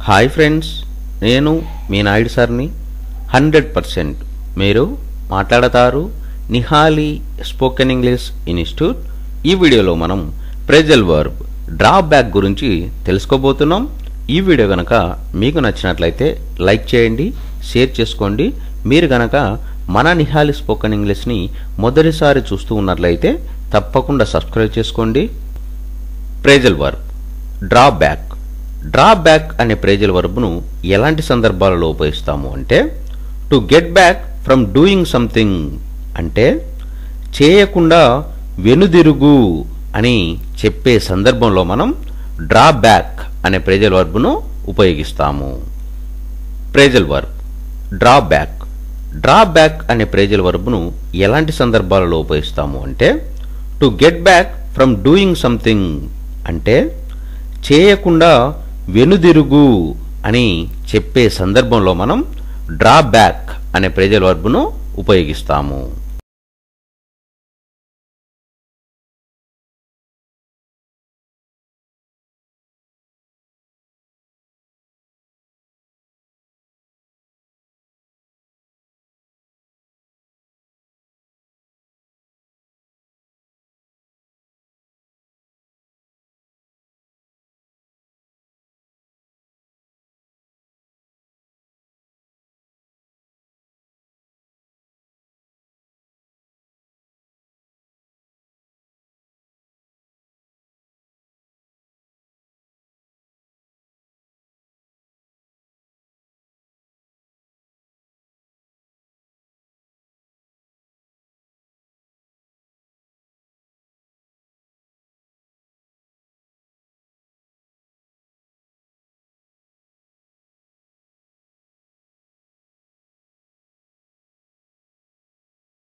Hi friends, నేను మీ నాయుడు సార్ని. 100% మీరు మాట్లాడతారు నిహాలి స్పోకెన్ ఇంగ్లీష్ ఇన్స్టిట్యూట్. ఈ వీడియోలో మనం ప్రెజల్ వర్బ్ డ్రాబ్యాక్ గురించి తెలుసుకోబోతున్నాం. ఈ వీడియో గనక మీకు నచ్చినట్లయితే లైక్ చేయండి, షేర్ చేసుకోండి. మీరు గనక మన నిహాలి స్పోకెన్ ఇంగ్లీష్ని మొదటిసారి చూస్తూ ఉన్నట్లయితే తప్పకుండా సబ్స్క్రైబ్ చేసుకోండి. Phrasal verb drawback. డ్రాబ్యాక్ అనే ప్రెజల్ వర్బ్ను ఎలాంటి సందర్భాలలో ఉపయోగిస్తాము అంటే, to get back from doing something అంటే చేయకుండా వెనుదిరుగు అని చెప్పే సందర్భంలో మనం డ్రాబ్యాక్ అనే ప్రెజల్ వర్బ్ను ఉపయోగిస్తాము. Phrasal verb drawback. డ్రాబ్యాక్ అనే ప్రెజల్ వర్బ్ను ఎలాంటి సందర్భాలలో ఉపయోగిస్తాము అంటే, to get back from doing something అంటే చేయకుండా వెనుదిరుగు అని చెప్పే సందర్భంలో మనం డ్రాబ్యాక్ అనే ప్రెజల్ వర్బ్ను ఉపయోగిస్తాము.